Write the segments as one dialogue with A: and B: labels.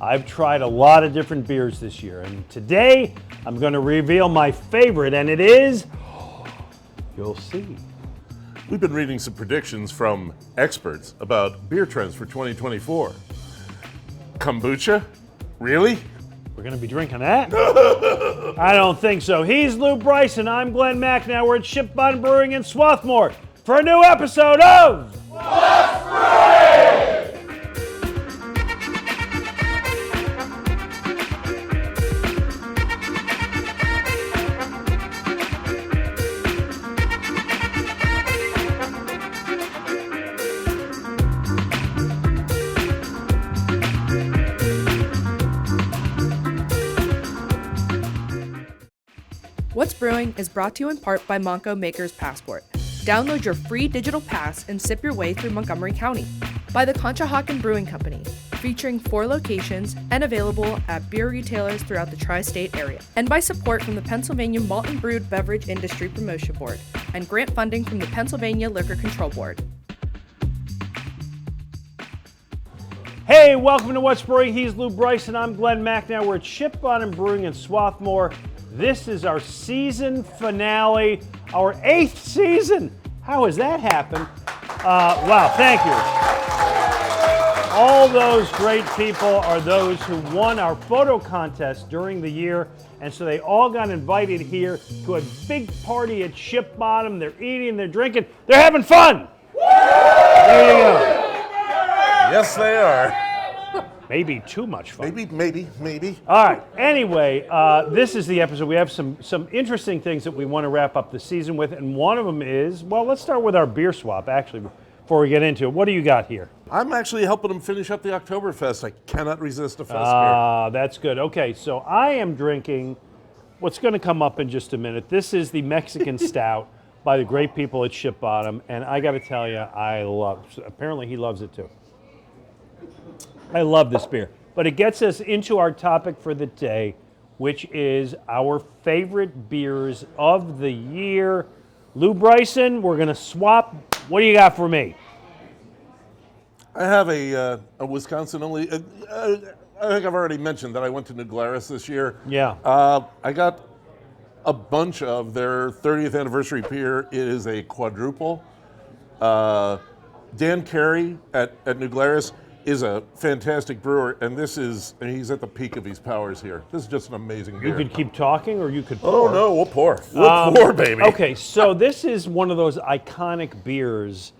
A: I've tried a lot of different beers this year, and today I'm going to reveal my favorite, and it is, you'll see.
B: We've been reading some predictions from experts about beer trends for 2024. Kombucha? Really?
A: We're going to be drinking that? I don't think so. He's Lew Bryson. I'm Glen Macnow. We're at Ship Bottom Brewing in Swarthmore for a new episode of What's Brewing?
C: What's Brewing is brought to you in part by Monco Maker's Passport. Download your free digital pass and sip your way through Montgomery County. By the Conshohocken Brewing Company, featuring 4 locations and available at beer retailers throughout the tri-state area. And by support from the Pennsylvania Malt and Brewed Beverage Industry Promotion Board and grant funding from the Pennsylvania Liquor Control Board.
A: Hey, welcome to What's Brewing. He's Lew Bryson. I'm Glen Macnow. We're at Ship Bottom Brewing in Swarthmore. This is our season finale, our 8th season. How has that happened? Wow, thank you. All those great people are those who won our photo contest during the year, and so they all got invited here to a big party at Ship Bottom. They're eating, they're drinking, they're having fun. There you go.
B: Yes, they are.
A: Maybe too much fun.
B: Maybe.
A: All right. Anyway, this is the episode. We have some interesting things that we want to wrap up the season with, and one of them is, well, let's start with our beer swap, actually, before we get into it. What do you got here?
B: I'm actually helping them finish up the Oktoberfest. I cannot resist a fest beer.
A: That's good. Okay, so I am drinking what's going to come up in just a minute. This is the Mexican Stout by the great people at Ship Bottom, and I got to tell you, apparently he loves it too. I love this beer, but it gets us into our topic for the day, which is our favorite beers of the year. Lew Bryson, we're going to swap. What do you got for me?
B: I have a Wisconsin only. I think I've already mentioned that I went to New Glarus this year.
A: Yeah.
B: I got a bunch of their 30th anniversary beer. It is a quadruple. Dan Carey at New Glarus is a fantastic brewer, and he's at the peak of his powers here. This is just an amazing beer.
A: You could keep talking, or you could pour.
B: Oh, no, we'll pour. We'll pour, baby.
A: Okay, so this is one of those iconic beers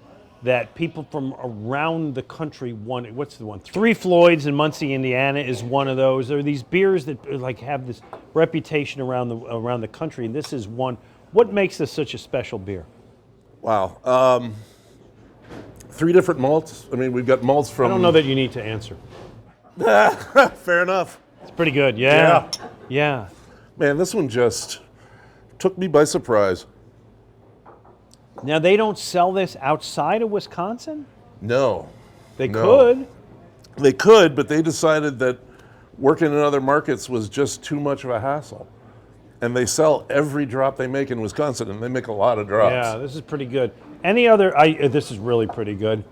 A: that people from around the country want. What's the one? Three Floyds in Muncie, Indiana is one of those. There are these beers that like have this reputation around the country, and this is one. What makes this such a special beer?
B: Wow. 3 different malts. I mean, we've got malts from...
A: I don't know that you need to answer.
B: Fair enough.
A: It's pretty good, yeah.
B: Man, this one just took me by surprise.
A: Now, they don't sell this outside of Wisconsin?
B: No.
A: They could.
B: They could, but they decided that working in other markets was just too much of a hassle. And they sell every drop they make in Wisconsin, and they make a lot of drops.
A: Yeah, this is pretty good. Any other, this is really pretty good.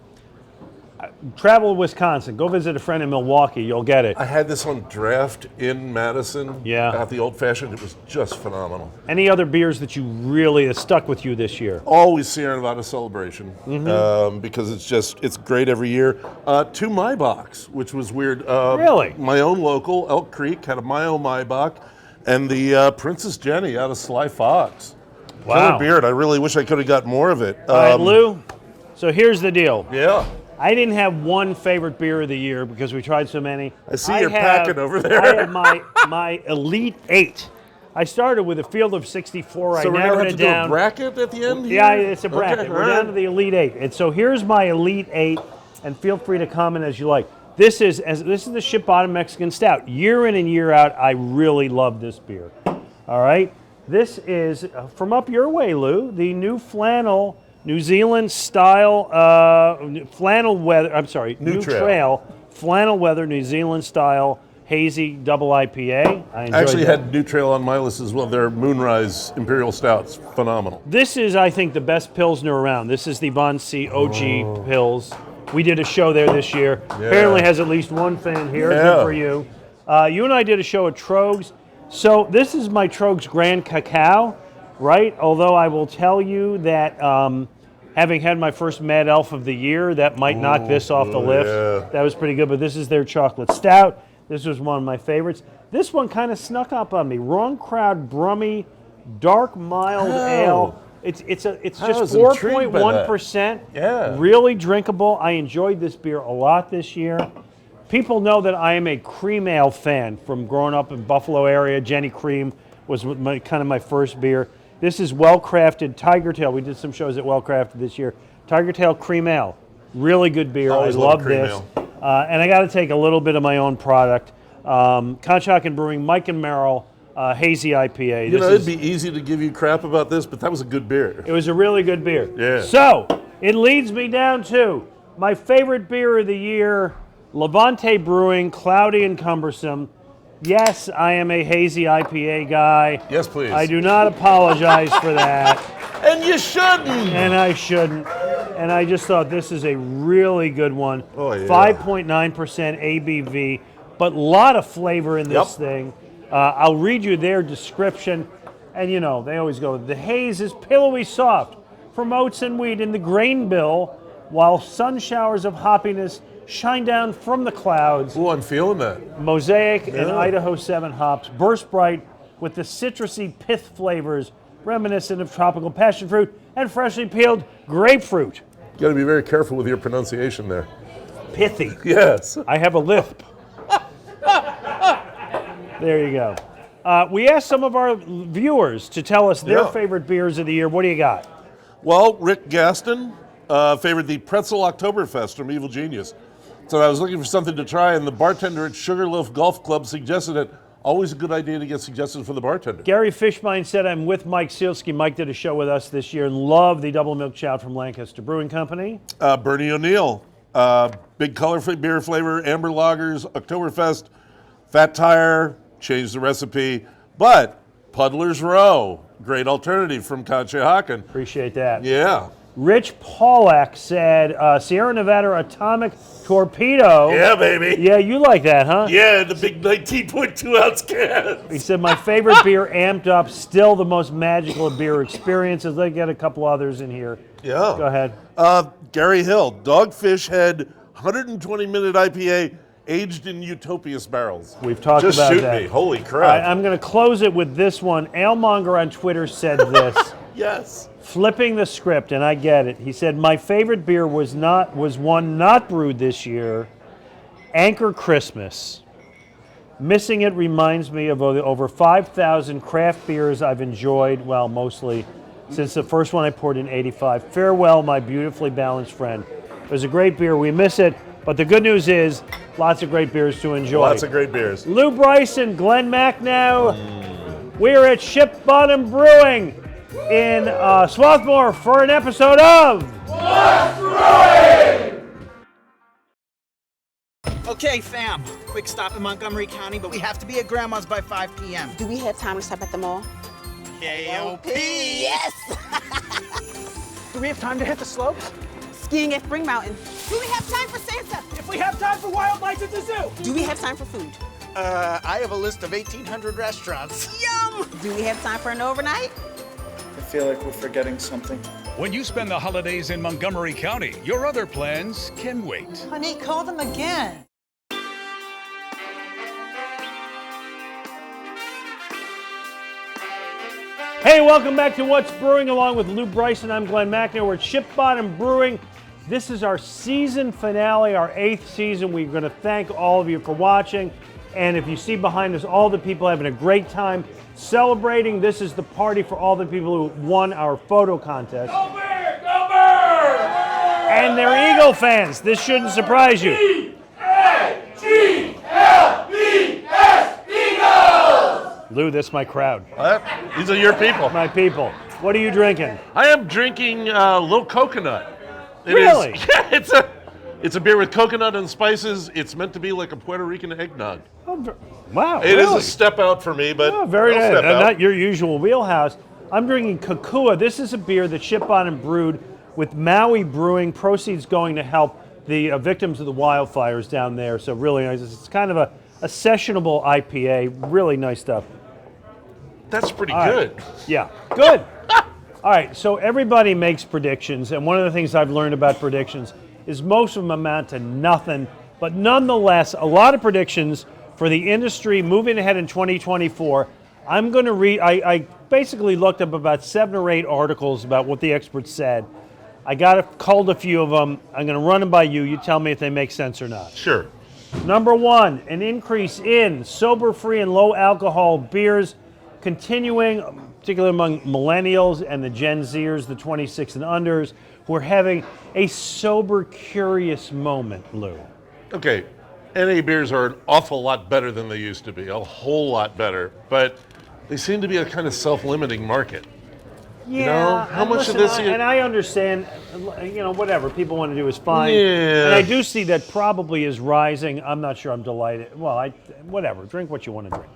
A: Travel to Wisconsin, go visit a friend in Milwaukee, you'll get it.
B: I had this on draft in Madison at the Old Fashioned. It was just phenomenal.
A: Any other beers that you really stuck with you this year?
B: Always Sierra Nevada Celebration, because it's great every year. To My Box, which was weird.
A: Really?
B: My own local, Elk Creek, had a My Box, and the Princess Jenny out of Sly Fox.
A: Wow.
B: Killer beer, and I really wish I could have got more of it.
A: All right, Lew, so here's the deal.
B: Yeah.
A: I didn't have one favorite beer of the year because we tried so many.
B: I see your packet over there.
A: I have my Elite 8. I started with a field of 64.
B: So
A: I
B: we're
A: narrowed
B: going to
A: it
B: have to
A: down.
B: do a bracket at the end here?
A: Yeah, it's a bracket.
B: Okay,
A: We're down to the Elite 8. And so here's my Elite 8, and feel free to comment as you like. This is the Ship Bottom Mexican Stout. Year in and year out, I really love this beer. All right? This is from up your way, Lew, the new flannel New Zealand style flannel weather. I'm sorry, New Trail flannel weather New Zealand style hazy double IPA. I
B: actually had New Trail on my list as well. Their Moonrise Imperial Stout's phenomenal.
A: This is, I think, the best Pilsner around. This is the Von C OG Pils. We did a show there this year. Apparently has at least one fan here. Good for you. You and I did a show at Trogs. So this is my Trogs Grand Cacao, right? Although I will tell you that having had my first Mad Elf of the year, that might knock this off the list.
B: Yeah.
A: That was pretty good, but this is their chocolate stout. This was one of my favorites. This one kind of snuck up on me. Wrong Crowd Brummy Dark Mild Ale. It's just 4.1%.
B: Yeah.
A: Really drinkable. I enjoyed this beer a lot this year. People know that I am a cream ale fan from growing up in Buffalo area. Jenny Cream was kind of my first beer. This is Well-Crafted Tiger Tail. We did some shows at Well-Crafted this year. Tiger Tail Cream Ale. Really good beer.
B: Always
A: I love
B: cream
A: this.
B: ale.
A: And I got to take a little bit of my own product. Conshohocken Brewing, Mike and Merrill, Hazy IPA.
B: You know, it'd be easy to give you crap about this, but that was a good beer.
A: It was a really good beer.
B: Yeah.
A: So, it leads me down to my favorite beer of the year, Levante Brewing, Cloudy and Cumbersome. Yes, I am a hazy IPA guy.
B: Yes, please.
A: I do not apologize for that.
B: And you shouldn't.
A: And I shouldn't. And I just thought this is a really good one.
B: Oh, yeah.
A: 5.9% ABV, but a lot of flavor in this thing. I'll read you their description. And you know, they always go, the haze is pillowy soft from oats and wheat in the grain bill, while sun showers of hoppiness shine down from the clouds.
B: Oh, I'm feeling that.
A: Mosaic and Idaho 7 hops burst bright with the citrusy pith flavors reminiscent of tropical passion fruit and freshly peeled grapefruit.
B: You got to be very careful with your pronunciation there.
A: Pithy.
B: Yes.
A: I have a lisp. There you go. We asked some of our viewers to tell us their favorite beers of the year. What do you got?
B: Well, Rick Gaston favored the Pretzel Oktoberfest from Evil Genius. So I was looking for something to try, and the bartender at Sugarloaf Golf Club suggested it. Always a good idea to get suggestions from the bartender.
A: Gary Fishbein said, I'm with Mike Sealski. Mike did a show with us this year and loved the double milk stout from Lancaster Brewing Company.
B: Bernie O'Neill, big color beer flavor, amber lagers, Oktoberfest, Fat Tire, changed the recipe, but Puddler's Row, great alternative from Conshohocken.
A: Appreciate that.
B: Yeah.
A: Rich Pollack said, Sierra Nevada Atomic Torpedo.
B: Yeah, baby.
A: Yeah, you like that, huh?
B: Yeah, the big 19.2 ounce can.
A: He said, my favorite beer, Amped Up, still the most magical of beer experiences. Let's get a couple others in here.
B: Yeah.
A: Go ahead.
B: Gary Hill, Dogfish Head, 120-minute IPA, aged in Utopias barrels.
A: We've talked
B: Just
A: about
B: shoot
A: that.
B: me. Holy crap.
A: I'm going to close it with this one. Alemonger on Twitter said this.
B: Yes.
A: Flipping the script, and I get it. He said, my favorite beer was one not brewed this year, Anchor Christmas. Missing it reminds me of the over 5,000 craft beers I've enjoyed, well, mostly, since the first one I poured in '85. Farewell, my beautifully balanced friend. It was a great beer. We miss it, but the good news is lots of great beers to enjoy.
B: Lots of great beers.
A: Lew Bryson, Glen Macnow. We're at Ship Bottom Brewing in Swarthmore for an episode of
D: What's Brewing?
E: Okay, fam. Quick stop in Montgomery County, but we have to be at Grandma's by 5 p.m.
F: Do we have time to stop at the mall?
E: KOP!
F: Yes!
E: Do we have time to hit the slopes?
F: Skiing at Spring Mountain.
G: Do we have time for Santa?
E: If we have time for wildlife at the zoo!
F: Do we have time for food?
E: I have a list of 1,800 restaurants.
F: Yum! Do we have time for an overnight?
H: I feel like we're forgetting something.
I: When you spend the holidays in Montgomery County, your other plans can wait.
G: Honey, call them again.
A: Hey, welcome back to What's Brewing along with Lew Bryson. I'm Glen Macnow. We're at Ship Bottom Brewing. This is our season finale, our 8th season. We're going to thank all of you for watching. And if you see behind us, all the people having a great time celebrating. This is the party for all the people who won our photo contest.
D: Go Bears! Go Bears!
A: And they're Eagle fans. This shouldn't surprise you.
D: E-A-G-L-E-S, Eagles!
A: Lou, this is my crowd.
B: These are your people.
A: My people. What are you drinking?
B: I am drinking Little Coconut. It
A: Really?
B: is- it's a beer with coconut and spices. It's meant to be like a Puerto Rican eggnog.
A: Wow.
B: It is
A: really?
B: a step out for me, but
A: Oh, very
B: I'll
A: nice.
B: step out.
A: Not your usual wheelhouse. I'm drinking Kakua. This is a beer that Ship Bottom brewed with Maui Brewing. Proceeds going to help the victims of the wildfires down there. So really nice. It's kind of a sessionable IPA. Really nice stuff.
B: That's pretty
A: All
B: good.
A: right. Yeah, good. All right, so everybody makes predictions, and one of the things I've learned about predictions is most of them amount to nothing, but nonetheless, a lot of predictions for the industry moving ahead in 2024. I'm going to read, I basically looked up about 7 or 8 articles about what the experts said. I culled a few of them. I'm going to run them by you. You tell me if they make sense or not.
B: Sure.
A: Number 1, an increase in sober-free and low-alcohol beers continuing, particularly among millennials and the Gen Zers, the 26 and unders, who are having a sober, curious moment, Lou.
B: Okay, NA beers are an awful lot better than they used to be, a whole lot better, but they seem to be a kind of self-limiting market.
A: Yeah,
B: you know, how much
A: listen,
B: of this?
A: And I understand, whatever people want to do is fine.
B: Yeah.
A: And I do see that probably is rising. I'm not sure I'm delighted. Well, whatever, drink what you want to drink.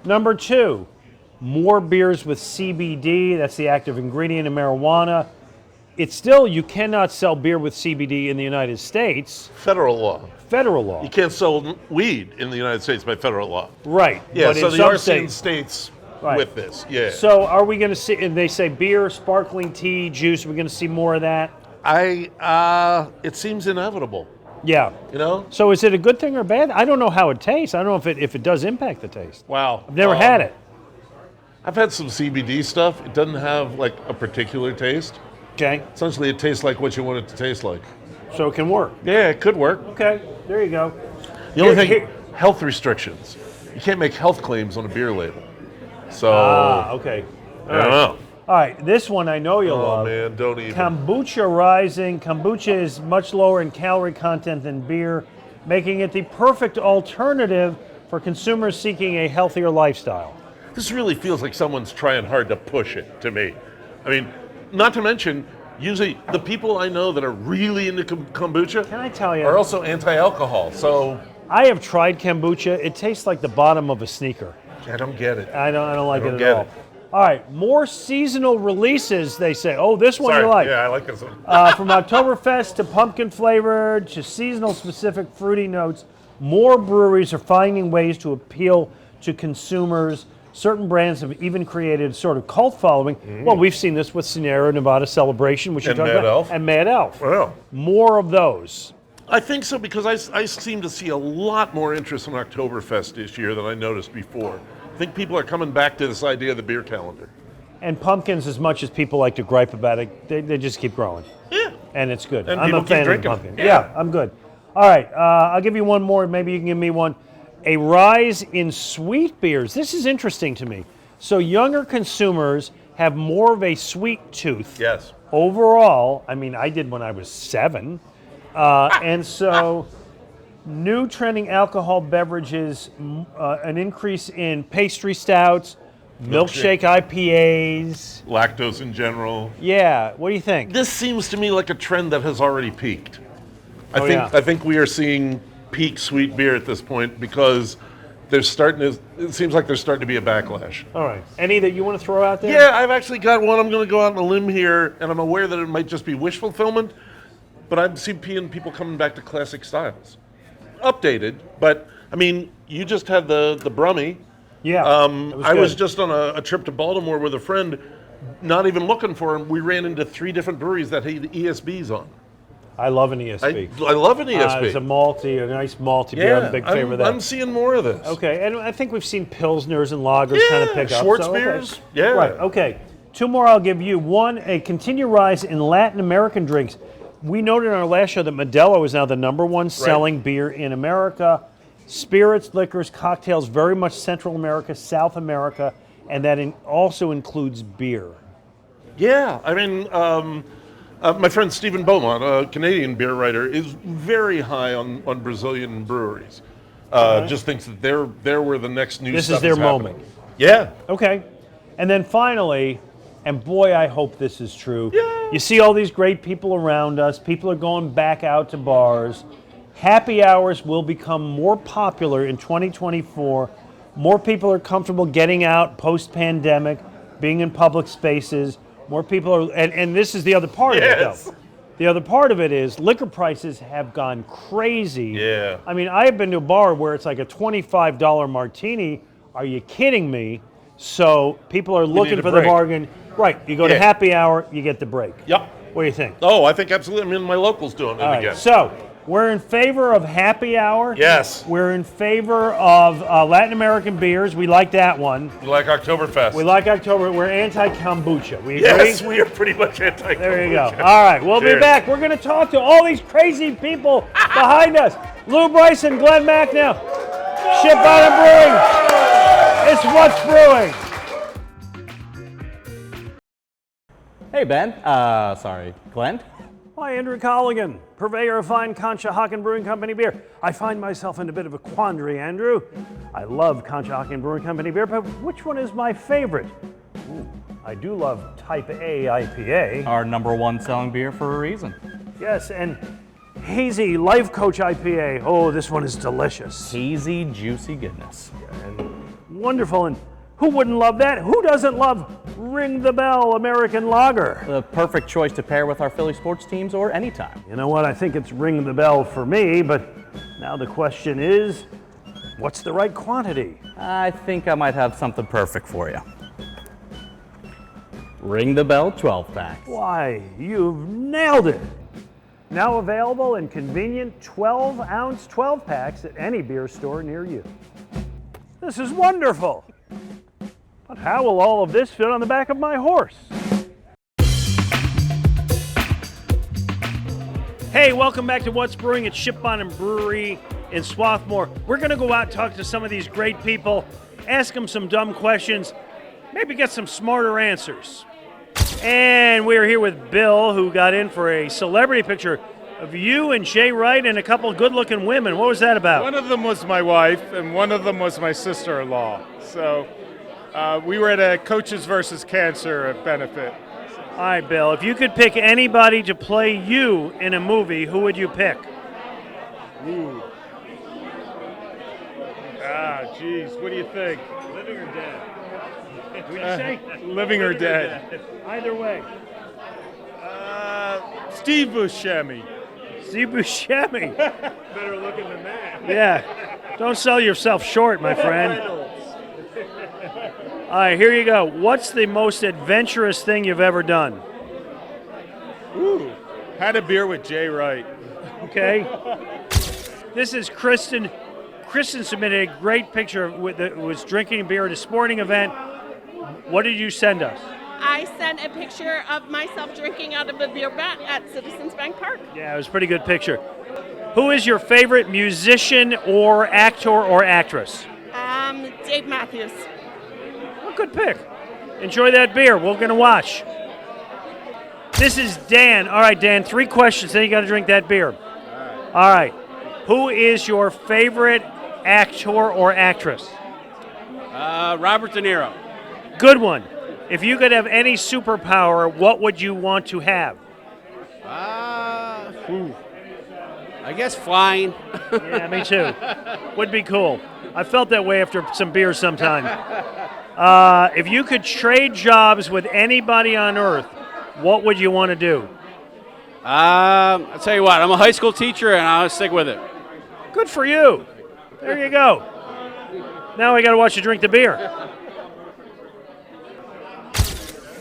A: Number 2, more beers with CBD. That's the active ingredient in marijuana. It's still, you cannot sell beer with CBD in the United States.
B: Federal law.
A: Federal law.
B: You can't sell weed in the United States by federal law.
A: Right.
B: Yeah,
A: but
B: so
A: in
B: they
A: some
B: are seeing states
A: right.
B: with this. Yeah.
A: So are we going to see, and they say beer, sparkling tea, juice, are we going to see more of that?
B: It seems inevitable.
A: Yeah.
B: You know?
A: So is it a good thing or bad? I don't know how it tastes. I don't know if it does impact the taste.
B: Wow.
A: I've never had it.
B: I've had some CBD stuff. It doesn't have like a particular taste.
A: Okay.
B: Essentially, it tastes like what you want it to taste like.
A: So it can work.
B: Yeah, it could work.
A: Okay. There you go.
B: The only thing, health restrictions. You can't make health claims on a beer label. So.
A: Okay.
B: I don't know.
A: All right. This one I know you'll love.
B: Oh man, don't even.
A: Kombucha rising. Kombucha is much lower in calorie content than beer, making it the perfect alternative for consumers seeking a healthier lifestyle.
B: This really feels like someone's trying hard to push it to me. I mean, not to mention, usually the people I know that are really into kombucha
A: Can I tell you?
B: are also anti-alcohol. So
A: I have tried kombucha. It tastes like the bottom of a sneaker.
B: I don't get it.
A: I don't like
B: don't
A: it
B: get
A: at all.
B: it.
A: All right, more seasonal releases, they say. Oh, this one
B: Sorry.
A: you like.
B: Yeah, I like this one.
A: From Oktoberfest to pumpkin flavored to seasonal specific fruity notes, more breweries are finding ways to appeal to consumers. Certain brands have even created sort of cult following. Well, we've seen this with Sierra Nevada Celebration, which you
B: And
A: talked
B: Mad
A: about,
B: Elf.
A: and Mad Elf.
B: Wow.
A: More of those.
B: I think so because I seem to see a lot more interest in Oktoberfest this year than I noticed before. I think people are coming back to this idea of the beer calendar.
A: And pumpkins, as much as people like to gripe about it, they just keep growing.
B: Yeah.
A: And it's good.
B: And
A: I'm
B: people
A: a
B: keep
A: fan of the
B: drinking.
A: pumpkin.
B: Yeah.
A: Yeah, I'm good. All right, I'll give you one more. Maybe you can give me one. A rise in sweet beers. This is interesting to me. So younger consumers have more of a sweet tooth.
B: Yes.
A: Overall, I mean, I did when I was 7. And so new trending alcohol beverages, an increase in pastry stouts, milkshake IPAs.
B: Lactose in general.
A: Yeah, what do you think?
B: This seems to me like a trend that has already peaked.
A: yeah.
B: I think we are seeing peak sweet beer at this point because it seems like there's starting to be a backlash.
A: All right. Any that you want to throw out there?
B: Yeah, I've actually got one. I'm going to go out on a limb here, and I'm aware that it might just be wish fulfillment, but I'm seeing people coming back to classic styles. Updated, but, I mean, you just had the Brummy.
A: Yeah.
B: I was just on a trip to Baltimore with a friend, not even looking for him. We ran into 3 different breweries that had ESBs on.
A: I love an ESB.
B: I love an ESB.
A: It's a nice malty beer. I'm a big fan of that.
B: I'm seeing more of this.
A: Okay, and I think we've seen Pilsners and Lagers kind of pick up.
B: Schwartz
A: so, okay.
B: beers. Yeah.
A: Right, okay. 2 more I'll give you. One, a continued rise in Latin American drinks. We noted in our last show that Modelo is now the #1 selling beer in America. Spirits, liquors, cocktails, very much Central America, South America, and that also includes beer.
B: Yeah, I mean, my friend Stephen Beaumont, a Canadian beer writer, is very high on Brazilian breweries. Just thinks that they're where the next new
A: This
B: stuff
A: is their
B: happening.
A: moment.
B: Yeah.
A: Okay. And then finally, and boy, I hope this is true.
B: Yeah.
A: You see all these great people around us. People are going back out to bars. Happy hours will become more popular in 2024. More people are comfortable getting out post-pandemic, being in public spaces. More people are, and this is the other part
B: Yes.
A: of it, though. The other part of it is liquor prices have gone crazy.
B: Yeah.
A: I mean, I've been to a bar where it's like a $25 martini. Are you kidding me? So people are looking
B: need a
A: for the
B: break.
A: bargain. Right. You go to
B: Yeah.
A: happy hour, you get the break.
B: Yep.
A: What do you think?
B: Oh, I think absolutely. I mean, my local's doing it
A: All right.
B: again.
A: So we're in favor of happy hour.
B: Yes.
A: We're in favor of Latin American beers. We like that one.
B: We like Oktoberfest.
A: We like October. We're anti-kombucha. We agree?
B: Yes, we are pretty much anti.
A: There you go. All right, we'll be
B: Cheers.
A: back. We're going to talk to all these crazy people behind us. Lew Bryson, Glen Macnow, Ship Bottom Brewing. It's What's Brewing.
J: Hey, Ben. Glenn.
A: Hi, Andrew Colligan, purveyor of fine Conshohocken Brewing Company beer. I find myself in a bit of a quandary, Andrew. I love Conshohocken Brewing Company beer, but which one is my favorite? Ooh, I do love Type A IPA.
J: Our #1 selling beer for a reason.
A: Yes, and Hazy Life Coach IPA. Oh, this one is delicious.
J: Hazy, juicy goodness.
A: And wonderful, and who wouldn't love that? Who doesn't love Ring the Bell American Lager?
J: The perfect choice to pair with our Philly sports teams or anytime.
A: You know what? I think it's Ring the Bell for me, but now the question is, what's the right quantity?
J: I think I might have something perfect for you. Ring the Bell 12 packs.
A: Why, you've nailed it. Now available in convenient 12-ounce 12 packs at any beer store near you. This is wonderful. But how will all of this fit on the back of my horse? Hey, welcome back to What's Brewing at Ship Bottom Brewery in Swarthmore. We're going to go out and talk to some of these great people, ask them some dumb questions, maybe get some smarter answers. And we're here with Bill, who got in for a celebrity picture of you and Jay Wright and a couple good-looking women. What was that about?
K: One of them was my wife, and one of them was my sister-in-law. So we were at a Coaches versus Cancer benefit.
A: All right, Bill, if you could pick anybody to play you in a movie, who would you pick?
K: Ooh. Geez, what do you think?
A: Living or dead? What did you say?
K: Living or dead?
A: Either way.
K: Steve Buscemi.
A: Steve Buscemi.
K: Better looking than that.
A: Yeah. Don't sell yourself short, my friend. All right, here you go. What's the most adventurous thing you've ever done?
K: Ooh. Had a beer with Jay Wright.
A: Okay. This is Kristen. Kristen submitted a great picture was drinking beer at a sporting event. What did you send us?
L: I sent a picture of myself drinking out of a beer vat at Citizens Bank Park.
A: Yeah, it was a pretty good picture. Who is your favorite musician or actor or actress?
L: Dave Matthews.
A: Well, good pick. Enjoy that beer. We're going to watch. This is Dan. All right, Dan, 3 questions, then you got to drink that beer. All right. Who is your favorite actor or actress?
M: Robert De Niro.
A: Good one. If you could have any superpower, what would you want to have?
M: I guess flying.
A: Yeah, me too. Would be cool. I felt that way after some beers sometime. If you could trade jobs with anybody on Earth, what would you want to do?
M: I'll tell you what, I'm a high school teacher and I'll stick with it.
A: Good for you. There you go. Now I got to watch you drink the beer.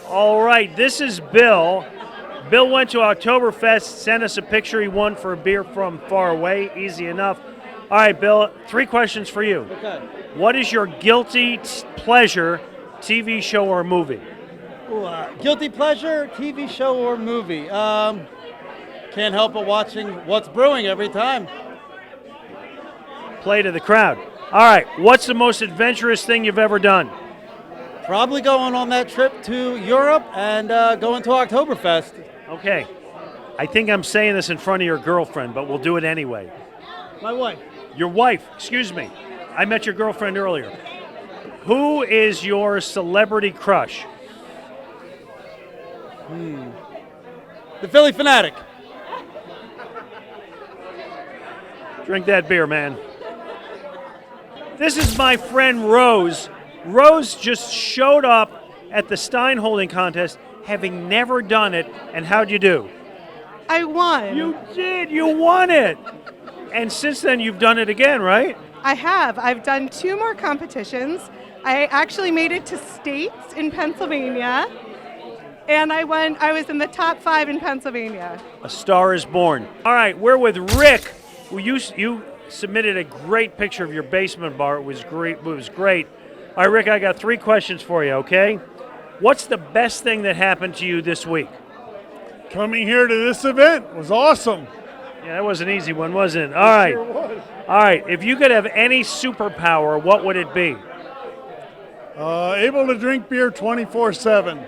A: All right, this is Bill. Bill went to Oktoberfest, sent us a picture he won for a beer from far away. Easy enough. All right, Bill, 3 questions for you.
N: Okay.
A: What is your guilty pleasure TV show or movie?
N: Ooh, guilty pleasure, TV show or movie? Can't help but watching What's Brewing every time.
A: Play to the crowd. All right, what's the most adventurous thing you've ever done?
N: Probably going on that trip to Europe and going to Oktoberfest.
A: Okay. I think I'm saying this in front of your girlfriend, but we'll do it anyway.
N: My wife.
A: Your wife, excuse me. I met your girlfriend earlier. Who is your celebrity crush?
N: The Philly Fanatic.
A: Drink that beer, man. This is my friend Rose. Rose just showed up at the Stein Holding Contest, having never done it, and how'd you do?
O: I won.
A: You did. You won it. And since then, you've done it again, right?
O: I have. I've done 2 more competitions. I actually made it to states in Pennsylvania, and I won. I was in the top 5 in Pennsylvania.
A: A star is born. All right, we're with Rick. Who you submitted a great picture of your basement bar. It was great. It was great. All right, Rick, I got 3 questions for you. Okay, what's the best thing that happened to you this week?
K: Coming here to this event was awesome.
A: Yeah, that was an easy one, wasn't it? All right.
K: Sure was.
A: All right. If you could have any superpower, what would it be?
K: Able to drink beer 24/7.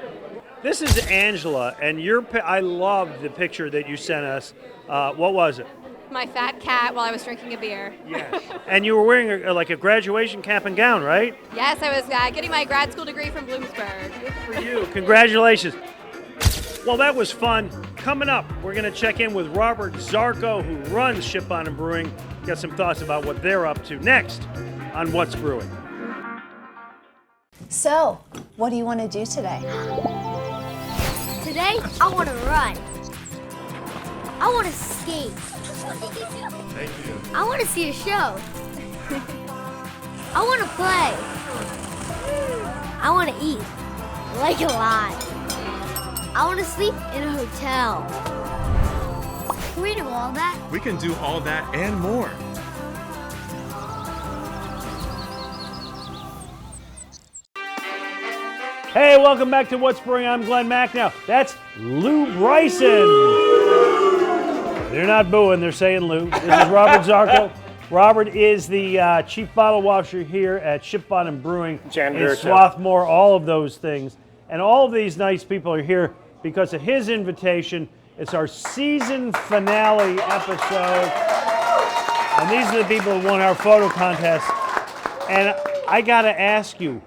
A: This is Angela, and I love the picture that you sent us. What was it?
P: My fat cat while I was drinking a beer.
A: Yes. And you were wearing like a graduation cap and gown, right?
P: Yes, I was getting my grad school degree from Bloomsburg.
A: Good for you. Congratulations. Well, that was fun. Coming up, we're going to check in with Robert Zarko, who runs Ship On and Brewing. Got some thoughts about what they're up to next on What's Brewing.
Q: So, what do you want to do today?
R: Today, I want to run. I want to skate.
B: Thank you.
R: I want to see a show. I want to play. I want to eat. Like a lot. I want to sleep in a hotel. Can we do all that?
S: We can do all that and more.
A: Hey, welcome back to What's Brewing. I'm Glen Macnow. That's Lew Bryson. They're not booing, they're saying Lou. This is Robert Zarko. Robert is the chief bottle washer here at Ship On and Brewing in Swarthmore, all of those things. And all of these nice people are here because of his invitation. It's our season finale episode. And these are the people who won our photo contest. And I got to ask you,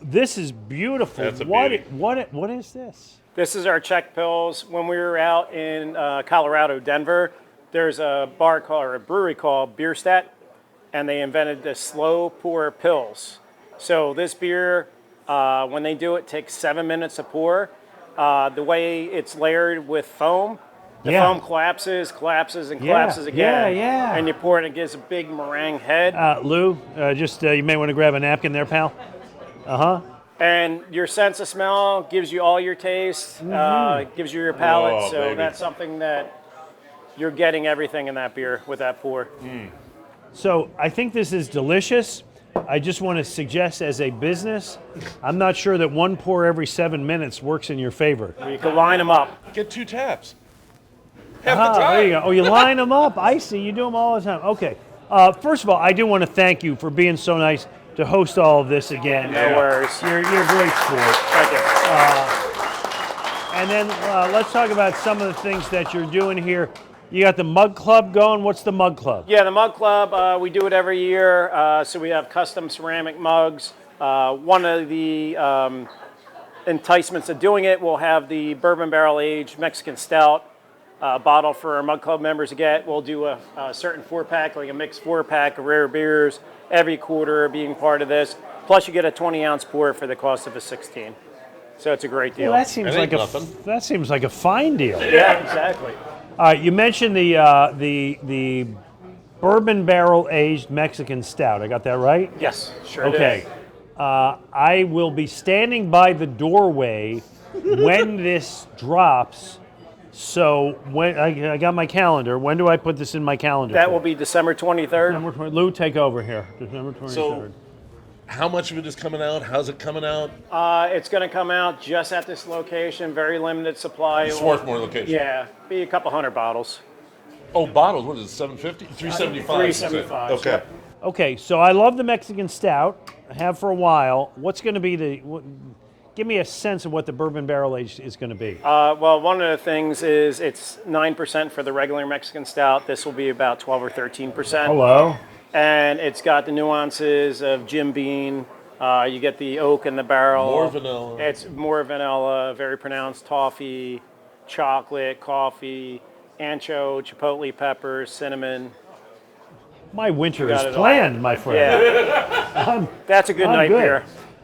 A: this is beautiful.
B: That's a
A: beauty.
B: beauty.
A: What is this?
T: This is our Czech Pils. When we were out in Colorado, Denver, there's a bar called, or a brewery called Bierstadt, and they invented the slow pour Pils. So this beer, when they do it, takes 7 minutes to pour. The way it's layered with foam, the foam collapses, and collapses again.
A: Yeah.
T: And you pour it, and it gives a big meringue head.
A: Lou, you may want to grab a napkin there, pal.
T: And your sense of smell gives you all your taste, gives you your palate. So that's something that you're getting everything in that beer with that pour.
A: So I think this is delicious. I just want to suggest as a business, I'm not sure that 1 pour every 7 minutes works in your favor.
T: You can line them up.
B: Get 2 taps. Half the time.
A: There you go. Oh, you line them up. I see. You do them all the time. Okay. First of all, I do want to thank you for being so nice to host all of this again.
T: No worries.
A: You're a great sport.
T: Thank you.
A: And then let's talk about some of the things that you're doing here. You got the Mug Club going. What's the Mug Club?
T: Yeah, the Mug Club, we do it every year. So we have custom ceramic mugs. One of the enticements of doing it, we'll have the bourbon barrel aged Mexican stout bottle for our Mug Club members to get. We'll do a certain 4-pack, like a mixed 4-pack of rare beers every quarter being part of this. Plus you get a 20-ounce pour for the cost of a 16. So it's a great deal.
A: Well, that seems like a fine deal.
T: Yeah, exactly.
A: All right, you mentioned the bourbon barrel aged Mexican stout. I got that right?
T: Yes, sure.
A: Okay. I will be standing by the doorway when this drops. So when I got my calendar. When do I put this in my calendar?
T: That will be December 23rd.
A: Lou, take over here. December 23rd.
B: So, how much of it is coming out? How's it coming out?
T: It's going to come out just at this location, very limited supply.
B: Swarthmore location.
T: Yeah, be a couple hundred bottles.
B: Oh, bottles. What is it? 750? 375.
T: 375.
B: Okay.
A: Okay, so I love the Mexican stout. I have for a while. What's going to be give me a sense of what the bourbon barrel aged is going to be.
T: Well, one of the things is it's 9% for the regular Mexican stout. This will be about 12 or 13%.
A: Hello.
T: And it's got the nuances of Jim Beam. You get the oak in the barrel.
B: More vanilla.
T: It's more vanilla, very pronounced toffee, chocolate, coffee, ancho, chipotle peppers, cinnamon.
A: My winter is planned, my friend.
T: Yeah. That's a good night beer.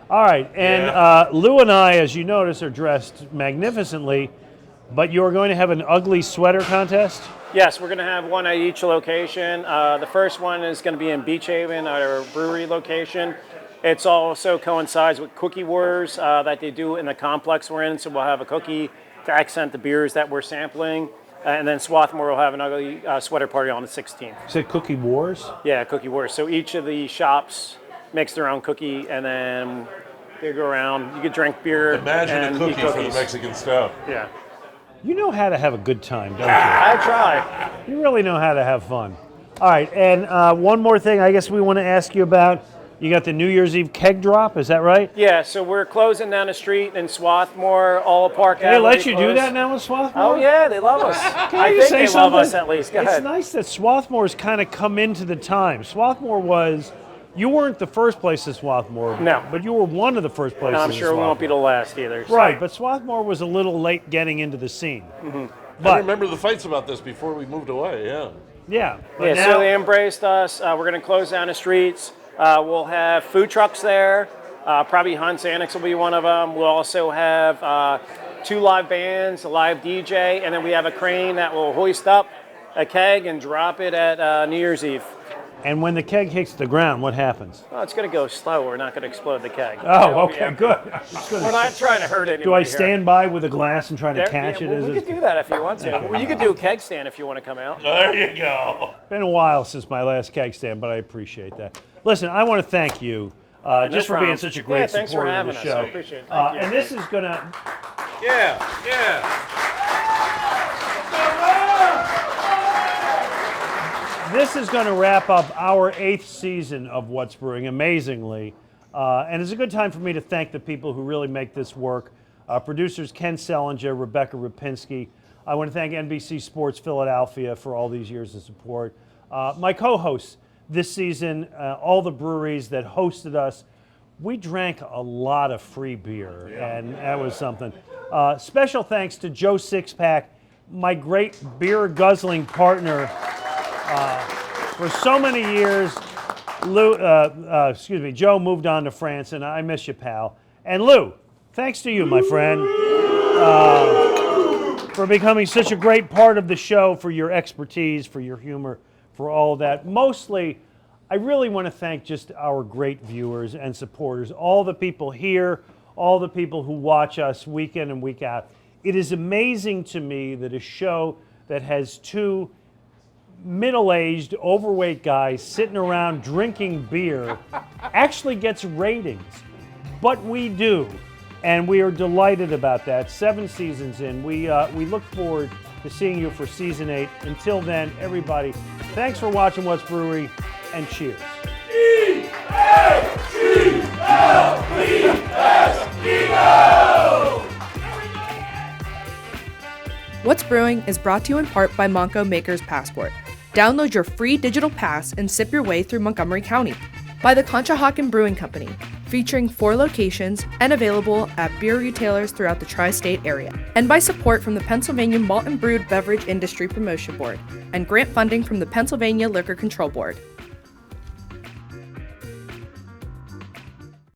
A: All right, and Lou and I, as you notice, are dressed magnificently, But you are going to have an ugly sweater contest?
T: Yes, we're going to have one at each location. The first one is going to be in Beach Haven, our brewery location. It's also coincides with Cookie Wars that they do in the complex we're in. So we'll have a cookie to accent the beers that we're sampling. And then Swarthmore will have an ugly sweater party on the 16th.
A: You said Cookie Wars?
T: Yeah, Cookie Wars. So each of the shops makes their own cookie, and then they go around. You could drink beer.
B: Imagine
T: and
B: a cookie
T: eat
B: for the Mexican stout.
T: Yeah.
A: You know how to have a good time, don't you?
T: I try.
A: You really know how to have fun. All right, and one more thing I guess we want to ask you about. You got the New Year's Eve keg drop, is that right?
T: Yeah, so we're closing down the street in Swarthmore, all of Park Avenue.
A: They let you do that now in Swarthmore?
T: Oh, yeah, they love us.
A: Can you say
T: they love
A: something?
T: us at least. Go
A: It's
T: ahead.
A: nice that Swarthmore's kind of come into the time. Swarthmore was, you weren't the first place in Swarthmore.
T: No.
A: But you were one of the first places
T: I'm
A: in
T: sure we won't be the last either. So.
A: Right, but Swarthmore was a little late getting into the scene.
T: Mm-hmm.
B: I remember the fights about this before we moved away, yeah.
A: Yeah.
T: Yeah, so they embraced us. We're going to close down the streets. We'll have food trucks there. Probably Hunt's Annex will be one of them. We'll also have 2 live bands, a live DJ, and then we have a crane that will hoist up a keg and drop it at New Year's Eve.
A: And when the keg hits the ground, what happens?
T: Well, it's going to go slow. We're not going to explode the keg.
A: Oh, okay, good.
T: We're not trying to hurt anybody.
A: Do I
T: here.
A: stand by with a glass and try to catch it?
T: Well, we could do that if you want to.
A: Okay.
T: Well, you could do a keg stand if you want to come out.
B: There you go.
A: Been a while since my last keg stand, but I appreciate that. Listen, I want to thank you just for being such a great
T: thanks for
A: supporter of
T: having
A: the
T: us.
A: show.
T: I appreciate it. Thank you.
A: And this is going to...
B: Yeah.
A: This is going to wrap up our 8th season of What's Brewing, amazingly. And it's a good time for me to thank the people who really make this work. Producers Ken Sellinger, Rebecca Rapinski. I want to thank NBC Sports Philadelphia for all these years of support. My co-hosts this season, all the breweries that hosted us, we drank a lot of free beer, and that was something. Special thanks to Joe Sixpack, my great beer guzzling partner for so many years. Joe moved on to France, and I miss you, pal. And Lou, thanks to you, my friend, for becoming such a great part of the show, for your expertise, for your humor, for all of that. Mostly, I really want to thank just our great viewers and supporters, all the people here, all the people who watch us week in and week out. It is amazing to me that a show that has 2 middle-aged, overweight guys sitting around drinking beer actually gets ratings. But we do, and we are delighted about that. 7 seasons in. We look forward to seeing you for season 8. Until then, everybody, thanks for watching What's Brewery, and cheers.
C: What's Brewing is brought to you in part by Monco Maker's Passport. Download your free digital pass and sip your way through Montgomery County. By the Conshohocken Brewing Company, featuring 4 locations and available at beer retailers throughout the tri-state area. And by support from the Pennsylvania Malt and Brewed Beverage Industry Promotion Board and grant funding from the Pennsylvania Liquor Control Board.